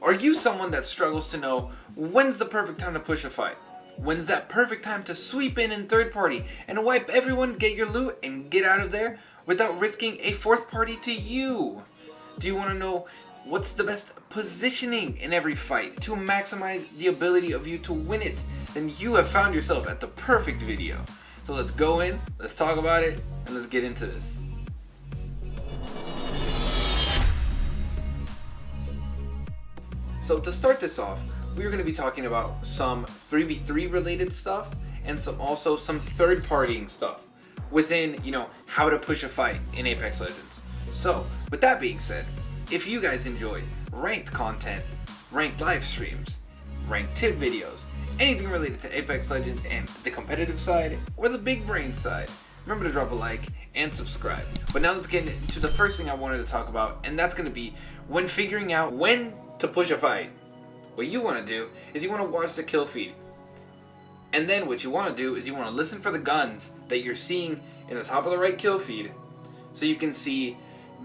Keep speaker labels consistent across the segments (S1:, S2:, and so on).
S1: Are you someone that struggles to know when's the perfect time to push a fight? When's that perfect time to sweep in third party and wipe everyone, get your loot, and get out of there without risking a fourth party to you? Do you want to know what's the best positioning in every fight to maximize the ability of you to win it? Then you have found yourself at the perfect video. So let's go in, let's talk about it, and let's get into this. So to start this off, we're going to be talking about some 3v3 related stuff and some third partying stuff within, how to push a fight in Apex Legends. So with that being said, if you guys enjoy ranked content, ranked live streams, ranked tip videos, anything related to Apex Legends and the competitive side or the big brain side, remember to drop a like and subscribe. But now let's get into the first thing I wanted to talk about, and that's going to be when figuring out when to push a fight. What you want to do is you want to watch the kill feed. And then what you want to do is you want to listen for the guns that you're seeing in the top of the right kill feed, so you can see,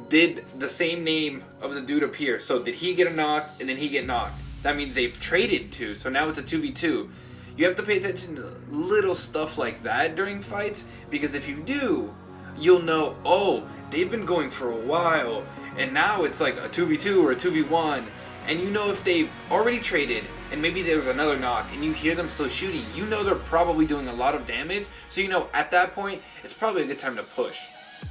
S1: did the same name of the dude appear? So did he get a knock and then he get knocked? That means they've traded two, so now it's a 2v2. You have to pay attention to little stuff like that during fights, because if you do, you'll know, oh, they've been going for a while, and now it's like a 2v2 or a 2v1, and you know if they've already traded, and maybe there's another knock, and you hear them still shooting, you know they're probably doing a lot of damage, so you know at that point, it's probably a good time to push.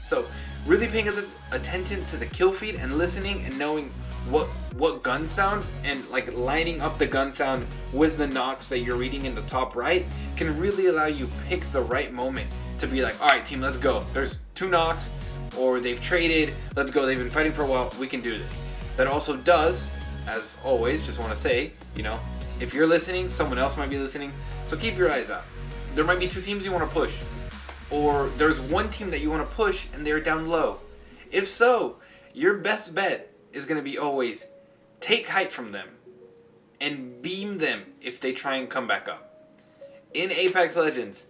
S1: So, really paying attention to the kill feed and listening and knowing what gun sound and like lining up the gun sound with the knocks that you're reading in the top right can really allow you pick the right moment to be like, alright team, let's go. There's two knocks, or they've traded, let's go, they've been fighting for a while, we can do this. That also does, as always, just want to say, if you're listening, someone else might be listening, so keep your eyes out. There might be two teams you want to push, or there's one team that you want to push and they're down low. If so, your best bet is going to be always take height from them and beam them if they try and come back up. In Apex Legends,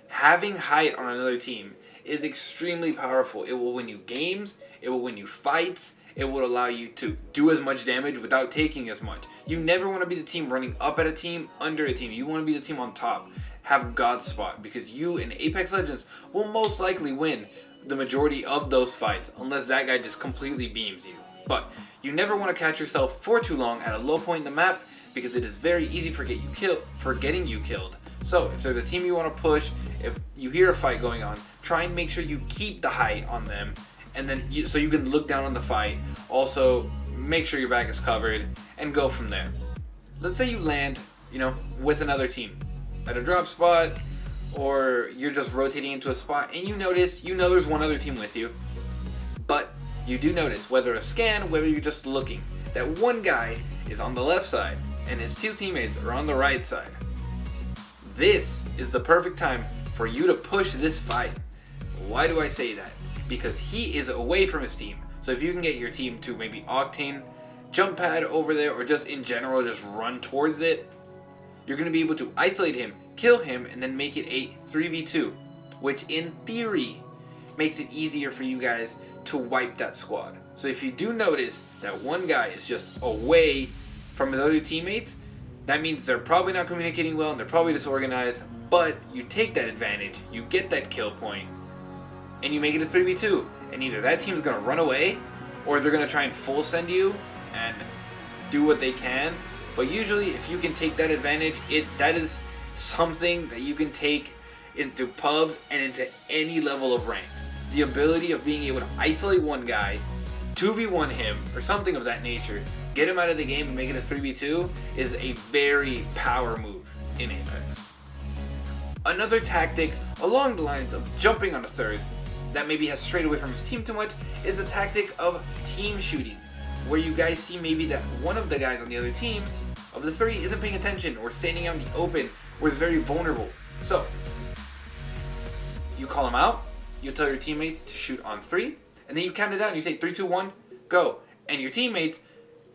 S1: having height on another team is extremely powerful. It will win you games, it will win you fights, it will allow you to do as much damage without taking as much. You never want to be the team running up at a team, under a team. You want to be the team on top. Have God spot, because you in Apex Legends will most likely win the majority of those fights unless that guy just completely beams you. But you never want to catch yourself for too long at a low point in the map, because it is very easy for getting you killed. So if there's a team you want to push, if you hear a fight going on, try and make sure you keep the height on them, and then so you can look down on the fight. Also, make sure your back is covered and go from there. Let's say you land, with another team at a drop spot, or you're just rotating into a spot and you know there's one other team with you, but you do notice, whether a scan, whether you're just looking, that one guy is on the left side and his two teammates are on the right side. This is the perfect time for you to push this fight. Why do I say that? Because he is away from his team. So if you can get your team to maybe Octane, jump pad over there, or just in general just run towards it, you're going to be able to isolate him, kill him, and then make it a 3v2, which in theory makes it easier for you guys to wipe that squad. So if you do notice that one guy is just away from his other teammates, that means they're probably not communicating well and they're probably disorganized, but you take that advantage, you get that kill point, and you make it a 3v2, and either that team's going to run away, or they're going to try and full send you and do what they can. But usually if you can take that advantage, that is something that you can take into pubs and into any level of rank. The ability of being able to isolate one guy, 2v1 him, or something of that nature, get him out of the game and make it a 3v2 is a very power move in Apex. Another tactic along the lines of jumping on a third that maybe has strayed away from his team too much is a tactic of team shooting, where you guys see maybe that one of the guys on the other team of the three isn't paying attention or standing out in the open or is very vulnerable. So you call him out, you tell your teammates to shoot on three, and then you count it down. You say 3, 2, 1, go. And your teammates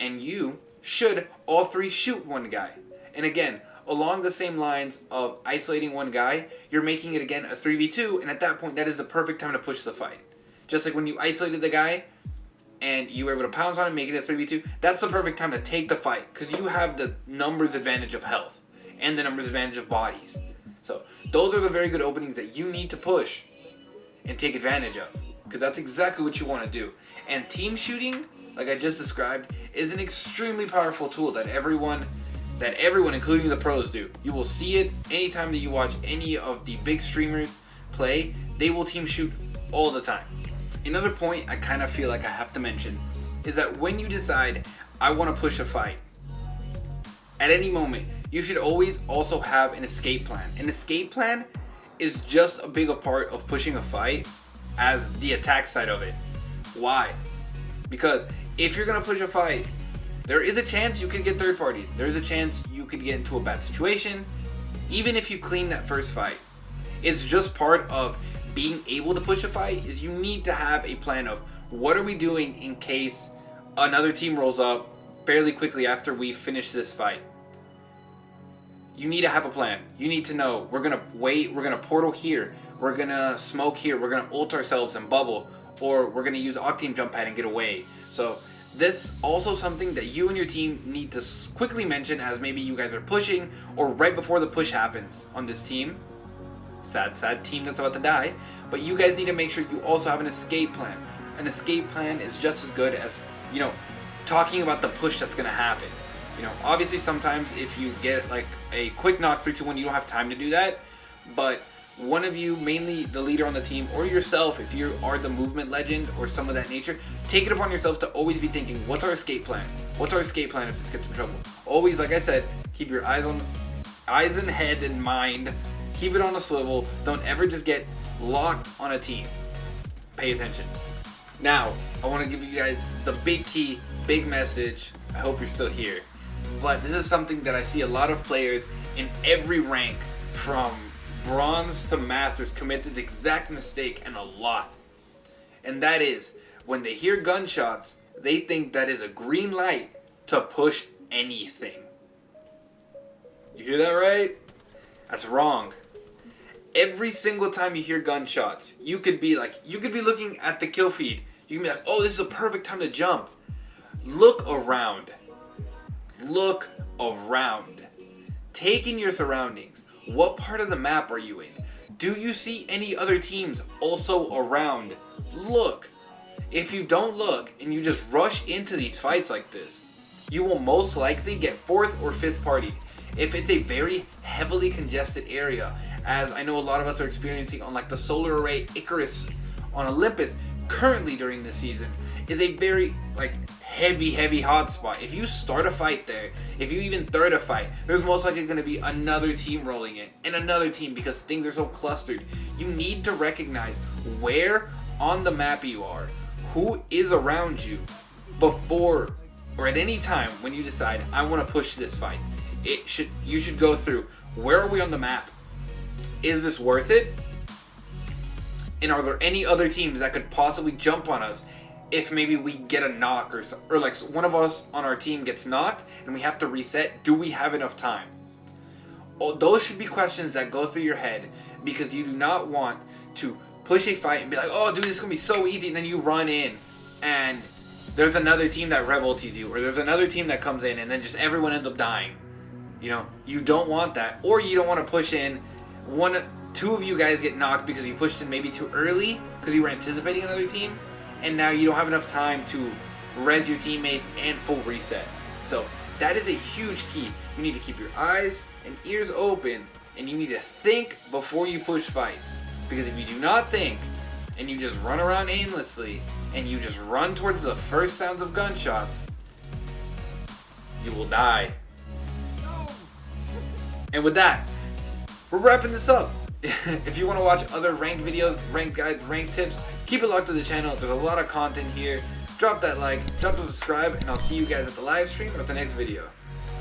S1: and you should all three shoot one guy. And again, along the same lines of isolating one guy, you're making it again a 3v2, and at that point that is the perfect time to push the fight. Just like when you isolated the guy and you were able to pounce on it, make it a 3v2, that's the perfect time to take the fight because you have the numbers advantage of health and the numbers advantage of bodies. So those are the very good openings that you need to push and take advantage of because that's exactly what you want to do. And team shooting, like I just described, is an extremely powerful tool that everyone, including the pros, do. You will see it anytime that you watch any of the big streamers play. They will team shoot all the time. Another point I kind of feel like I have to mention is that when you decide, I want to push a fight, at any moment, you should always also have an escape plan. An escape plan is just as big a part of pushing a fight as the attack side of it. Why? Because if you're going to push a fight, there is a chance you could get third party. There's a chance you could get into a bad situation, even if you clean that first fight. It's just part of being able to push a fight is you need to have a plan of what are we doing in case another team rolls up fairly quickly after we finish this fight. You need to have a plan. You need to know we're going to wait, we're going to portal here, we're going to smoke here, we're going to ult ourselves and bubble, or we're going to use Octane jump pad and get away. So that's also something that you and your team need to quickly mention as maybe you guys are pushing or right before the push happens on this team. Sad team that's about to die. But you guys need to make sure you also have an escape plan. An escape plan is just as good as, talking about the push that's going to happen. Obviously sometimes if you get like a quick knock 3-2-1, you don't have time to do that. But one of you, mainly the leader on the team, or yourself, if you are the movement legend or some of that nature, take it upon yourself to always be thinking, what's our escape plan? What's our escape plan if this gets in trouble? Always, like I said, keep your eyes and head and mind. Keep it on a swivel. Don't ever just get locked on a team. Pay attention. Now, I want to give you guys the big key, big message. I hope you're still here. But this is something that I see a lot of players in every rank from bronze to masters commit this exact mistake, and a lot. And that is, when they hear gunshots, they think that is a green light to push anything. You hear that right? That's wrong. Every single time you hear gunshots, you could be looking at the kill feed. You can be like, oh, this is a perfect time to jump. Look around. Look around. Take in your surroundings. What part of the map are you in? Do you see any other teams also around? Look. If you don't look and you just rush into these fights like this, you will most likely get 4th or 5th partied. If it's a very heavily congested area, as I know a lot of us are experiencing on like the solar array Icarus on Olympus currently during this season, is a very heavy hotspot. If you start a fight there, if you even third a fight, there's most likely going to be another team rolling in and another team because things are so clustered. You need to recognize where on the map you are, who is around you before or at any time when you decide I want to push this fight. You should go through, where are we on the map? Is this worth it? And are there any other teams that could possibly jump on us if maybe we get a knock or like one of us on our team gets knocked and we have to reset? Do we have enough time? Oh, those should be questions that go through your head because you do not want to push a fight and be like, oh dude, this is going to be so easy, and then you run in and there's another team that revolties you, or there's another team that comes in and then just everyone ends up dying. You don't want that. Or you don't want to push in, two of you guys get knocked because you pushed in maybe too early because you were anticipating another team, and now you don't have enough time to res your teammates and full reset. So that is a huge key. You need to keep your eyes and ears open, and you need to think before you push fights. Because if you do not think, and you just run around aimlessly, and you just run towards the first sounds of gunshots, you will die. And with that, we're wrapping this up. If you want to watch other ranked videos, ranked guides, ranked tips, keep it locked to the channel. There's a lot of content here. Drop that like, drop the subscribe, and I'll see you guys at the live stream or at the next video.